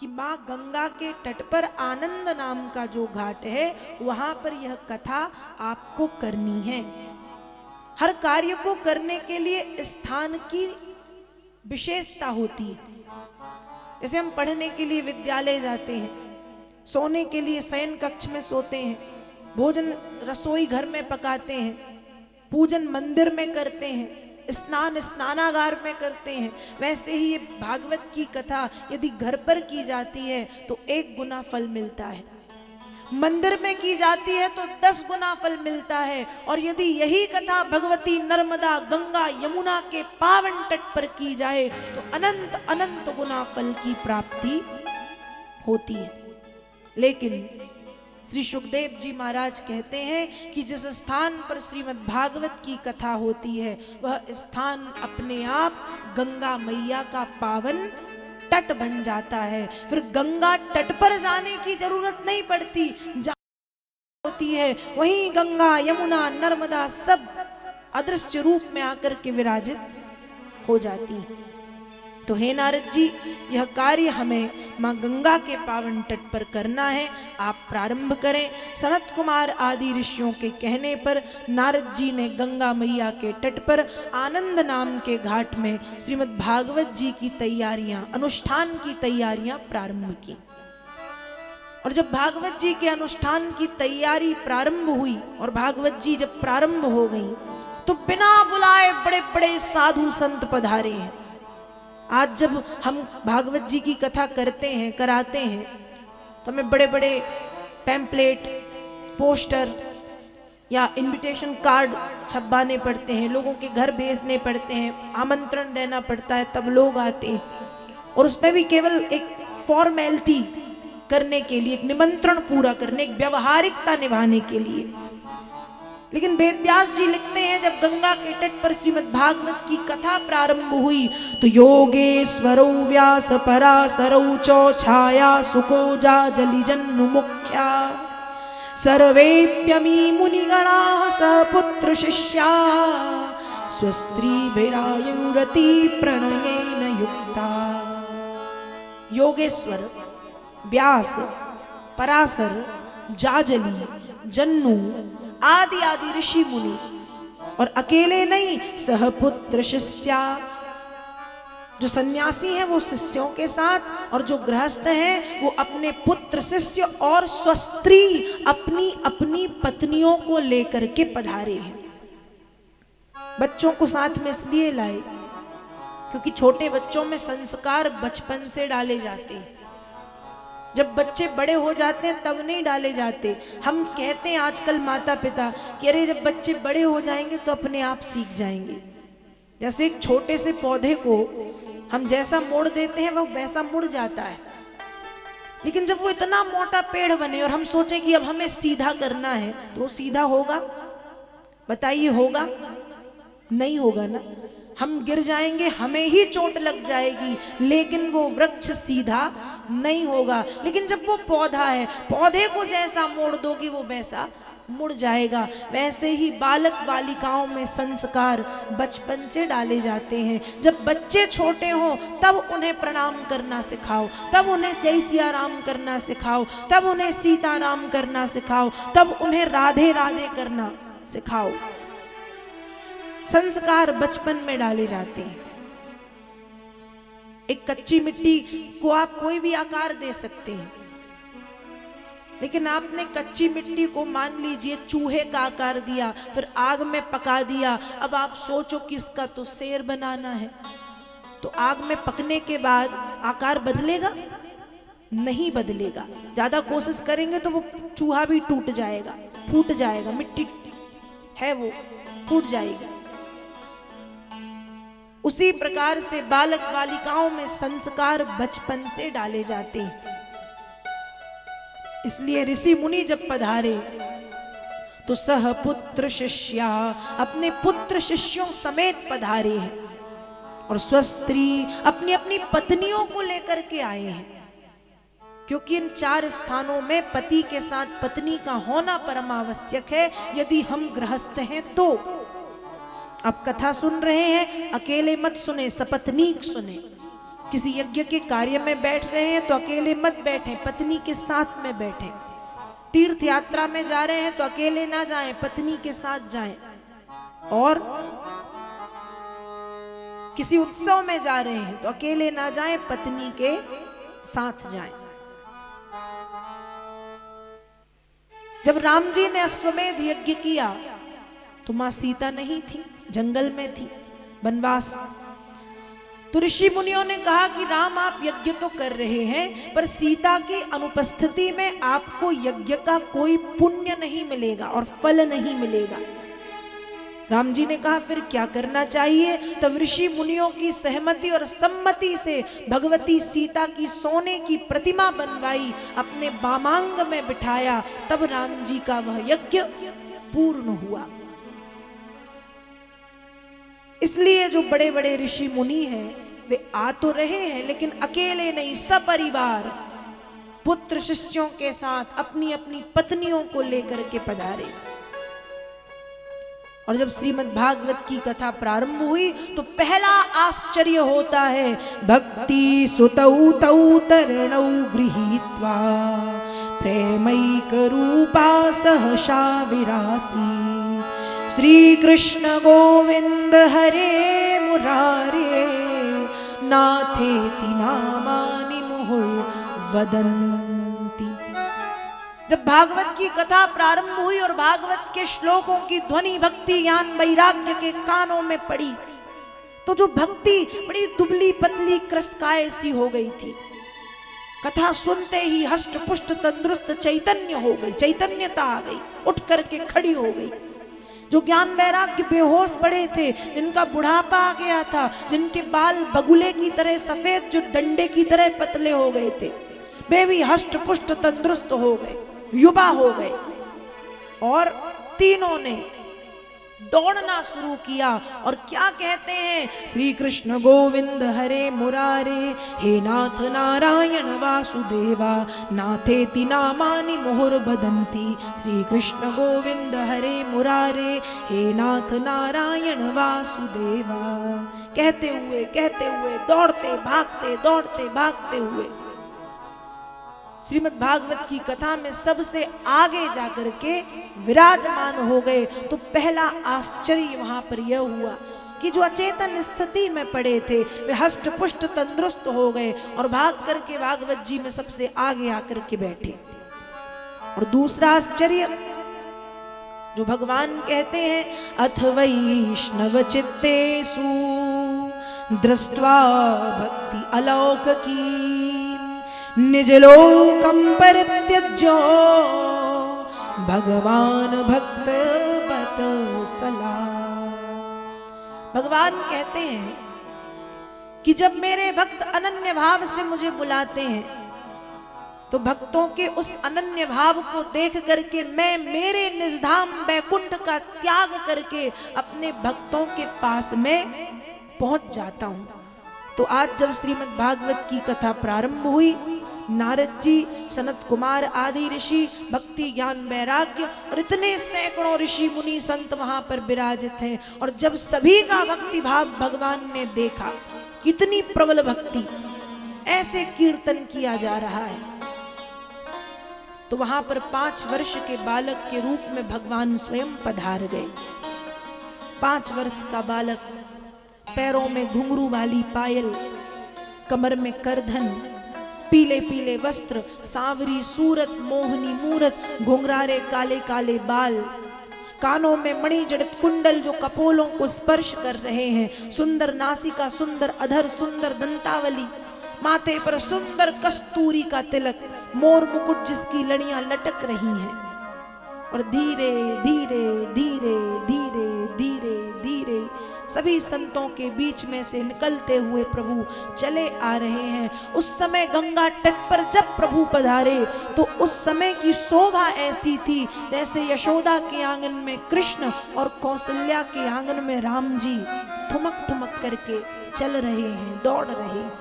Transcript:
कि माँ गंगा के तट पर आनंद नाम का जो घाट है वहां पर यह कथा आपको करनी है। हर कार्य को करने के लिए स्थान की विशेषता होती है। जैसे हम पढ़ने के लिए विद्यालय जाते हैं, सोने के लिए शयन कक्ष में सोते हैं, भोजन रसोई घर में पकाते हैं, पूजन मंदिर में करते हैं, स्नान स्नानागार में करते हैं, वैसे ही ये भागवत की कथा यदि घर पर की जाती है तो 1 गुना फल मिलता है, मंदिर में की जाती है तो 10 गुना फल मिलता है, और यदि यही कथा भगवती नर्मदा गंगा यमुना के पावन तट पर की जाए तो अनंत अनंत गुना फल की प्राप्ति होती है। लेकिन श्री सुखदेव जी महाराज कहते हैं कि जिस स्थान पर श्रीमद् भागवत की कथा होती है वह स्थान अपने आप गंगा मैया का पावन तट बन जाता है। फिर गंगा तट पर जाने की जरूरत नहीं पड़ती, जहां होती है वहीं गंगा यमुना नर्मदा सब अदृश्य रूप में आकर के विराजित हो जाती है। तो हे नारद जी, यह कार्य हमें मां गंगा के पावन तट पर करना है, आप प्रारंभ करें। सनत कुमार आदि ऋषियों के कहने पर नारद जी ने गंगा मैया के तट पर आनंद नाम के घाट में श्रीमद् भागवत जी की तैयारियां, अनुष्ठान की तैयारियां प्रारंभ की। और जब भागवत जी के अनुष्ठान की तैयारी प्रारंभ हुई और भागवत जी जब प्रारंभ हो गई तो बिना बुलाए बड़े बड़े साधु संत पधारे हैं। आज जब हम भागवत जी की कथा करते हैं, कराते हैं, तो हमें बड़े बड़े पैम्पलेट, पोस्टर या इनविटेशन कार्ड छपवाने पड़ते हैं, लोगों के घर भेजने पड़ते हैं, आमंत्रण देना पड़ता है, तब लोग आते हैं। और उसमें भी केवल एक फॉर्मेलिटी करने के लिए, एक निमंत्रण पूरा करने, एक व्यवहारिकता निभाने के लिए। लेकिन वेद व्यास जी लिखते हैं जब गंगा के तट पर श्रीमद् भागवत की कथा प्रारंभ हुई तो योगेश्वरौ व्यास पराशरौ चौ छाया सुकोजा जलिजन्नु मुख्या सर्वेप्यमी मुनिगणाः सपुत्र शिष्या स्वस्त्रीभिरायुरति प्रणयेन युक्ता। योगेश्वर, व्यास, पराशर, जाजली, जन्नु आदि आदि ऋषि मुनि, और अकेले नहीं, सहपुत्र शिष्या, जो सन्यासी हैं वो शिष्यों के साथ, और जो गृहस्थ हैं वो अपने पुत्र शिष्य और स्वस्त्री अपनी अपनी पत्नियों को लेकर के पधारे हैं। बच्चों को साथ में इसलिए लाए क्योंकि छोटे बच्चों में संस्कार बचपन से डाले जाते हैं। जब बच्चे बड़े हो जाते हैं तब नहीं डाले जाते। हम कहते हैं आजकल माता पिता कि अरे जब बच्चे बड़े हो जाएंगे तो अपने आप सीख जाएंगे। जैसे एक छोटे से पौधे को हम जैसा मोड़ देते हैं वो वैसा मुड़ जाता है, लेकिन जब वो इतना मोटा पेड़ बने और हम सोचें कि अब हमें सीधा करना है तो वो सीधा होगा? बताइए, होगा? नहीं होगा ना। हम गिर जाएंगे, हमें ही चोट लग जाएगी, लेकिन वो वृक्ष सीधा नहीं होगा। लेकिन जब वो पौधा है, पौधे को जैसा मोड़ दोगे वो वैसा मुड़ जाएगा। वैसे ही बालक बालिकाओं में संस्कार बचपन से डाले जाते हैं। जब बच्चे छोटे हों तब उन्हें प्रणाम करना सिखाओ, तब उन्हें जय सिया राम करना सिखाओ, तब उन्हें सीता राम करना सिखाओ, तब उन्हें राधे राधे करना सिखाओ। संस्कार बचपन में डाले जाते हैं। एक कच्ची मिट्टी को आप कोई भी आकार दे सकते हैं, लेकिन आपने कच्ची मिट्टी को मान लीजिए चूहे का आकार दिया, फिर आग में पका दिया। अब आप सोचो कि इसका तो शेर बनाना है, तो आग में पकने के बाद आकार बदलेगा? नहीं बदलेगा। ज्यादा कोशिश करेंगे तो वो चूहा भी टूट जाएगा, फूट जाएगा, मिट्टी है वो फूट जाएगी। उसी प्रकार से बालक बालिकाओं में संस्कार बचपन से डाले जाते हैं। इसलिए ऋषि मुनि जब पधारे तो सहपुत्र शिष्या, अपने पुत्र शिष्यों समेत पधारे हैं, और स्वस्त्री अपनी अपनी पत्नियों को लेकर के आए हैं। क्योंकि इन 4 स्थानों में पति के साथ पत्नी का होना परम आवश्यक है यदि हम गृहस्थ हैं तो। आप कथा सुन रहे हैं, अकेले मत सुने, सपत्नीक सुने। किसी यज्ञ के कार्य में बैठ रहे हैं तो अकेले मत बैठें, पत्नी के साथ में बैठें। तीर्थ यात्रा में जा रहे हैं तो अकेले ना जाएं, पत्नी के साथ जाएं। और किसी उत्सव में जा रहे हैं तो अकेले ना जाएं, पत्नी के साथ जाएं। जब राम जी ने अश्वमेध यज्ञ किया तो मां सीता नहीं थी, जंगल में थी, वनवास। तो ऋषि मुनियों ने कहा कि राम आप यज्ञ तो कर रहे हैं, पर सीता की अनुपस्थिति में आपको यज्ञ का कोई पुण्य नहीं मिलेगा और फल नहीं मिलेगा। राम जी ने कहा फिर क्या करना चाहिए? तब ऋषि मुनियों की सहमति और सम्मति से भगवती सीता की सोने की प्रतिमा बनवाई, अपने वामांग में बिठाया, तब राम जी का वह यज्ञ पूर्ण हुआ। इसलिए जो बड़े बड़े ऋषि मुनि हैं वे आ तो रहे हैं, लेकिन अकेले नहीं, सपरिवार पुत्र शिष्यों के साथ अपनी अपनी पत्नियों को लेकर के पधारे। और जब श्रीमद् भागवत की कथा प्रारंभ हुई तो पहला आश्चर्य होता है, भक्ति सुतौ तौ तरणौ गृहीत्वा प्रेमैक रूपा सहसा विरासी, श्री कृष्ण गोविंद हरे मुरारे, नाथेति नामानि मुहुर्वदन्ति। जब भागवत की कथा प्रारंभ हुई और भागवत के श्लोकों की ध्वनि भक्ति ज्ञान वैराग्य के कानों में पड़ी, तो जो भक्ति बड़ी दुबली पतली कृष्णकाय सी हो गई थी, कथा सुनते ही हष्ट पुष्ट तंदुरुस्त चैतन्य हो गई, चैतन्यता आ गई, उठ करके खड़ी हो गई। जो ज्ञान वैराग्य बेहोश पड़े थे, जिनका बुढ़ापा आ गया था, जिनके बाल बगुले की तरह सफेद, जो डंडे की तरह पतले हो गए थे, वे भी हष्ट पुष्ट तंदुरुस्त हो गए, युवा हो गए। और तीनों ने दौड़ना शुरू किया और क्या कहते हैं, श्री कृष्ण गोविंद हरे मुरारे, हे नाथ नारायण वासुदेवा, नाथेति नामानि मुहुर्वदन्ति, श्री कृष्ण गोविंद हरे मुरारे, हे नाथ नारायण वासुदेवा। कहते हुए दौड़ते भागते हुए श्रीमद् भागवत की कथा में सबसे आगे जाकर के विराजमान हो गए। तो पहला आश्चर्य वहां पर यह हुआ कि जो अचेतन स्थिति में पड़े थे वे हष्ट पुष्ट तंदुरुस्त हो गए और भाग करके भागवत जी में सबसे आगे आकर के बैठे। और दूसरा आश्चर्य जो भगवान कहते हैं, अथ वैष्णव चित्तेषु दृष्ट्वा भक्ति अलौकिकी, निज लोकम परित्यज्य भगवान भक्त वत्सला। भगवान कहते हैं कि जब मेरे भक्त अनन्य भाव से मुझे बुलाते हैं तो भक्तों के उस अनन्य भाव को देख करके मैं मेरे निजधाम वैकुंठ का त्याग करके अपने भक्तों के पास में पहुंच जाता हूं। तो आज जब श्रीमद् भागवत की कथा प्रारंभ हुई, नारद जी, सनत कुमार आदि ऋषि, भक्ति ज्ञान वैराग्य और इतने सैकड़ों ऋषि मुनि संत वहां पर विराजित हैं। और जब सभी का भक्ति भाव भगवान ने देखा, कितनी प्रबल भक्ति, ऐसे कीर्तन किया जा रहा है, तो वहां पर 5 वर्ष के बालक के रूप में भगवान स्वयं पधार गए। 5 वर्ष का बालक, पैरों में घुंघरू वाली पायल, कमर में करधन, पीले पीले वस्त्र, सांवरी सूरत, मोहनी मूरत, घुंघरारे काले काले बाल, कानों में मणि जड़ित कुंडल जो कपोलों को स्पर्श कर रहे हैं, सुंदर नासिका, सुंदर अधर, सुंदर दंतावली, माथे पर सुंदर कस्तूरी का तिलक, मोर मुकुट जिसकी लड़ियां लटक रही हैं। और धीरे धीरे धीरे धीरे धीरे धीरे सभी संतों के बीच में से निकलते हुए प्रभु चले आ रहे हैं। उस समय गंगा तट पर जब प्रभु पधारे तो उस समय की शोभा ऐसी थी जैसे यशोदा के आंगन में कृष्ण और कौशल्या के आंगन में राम जी ठुमक ठुमक करके चल रहे हैं, दौड़ रहे हैं।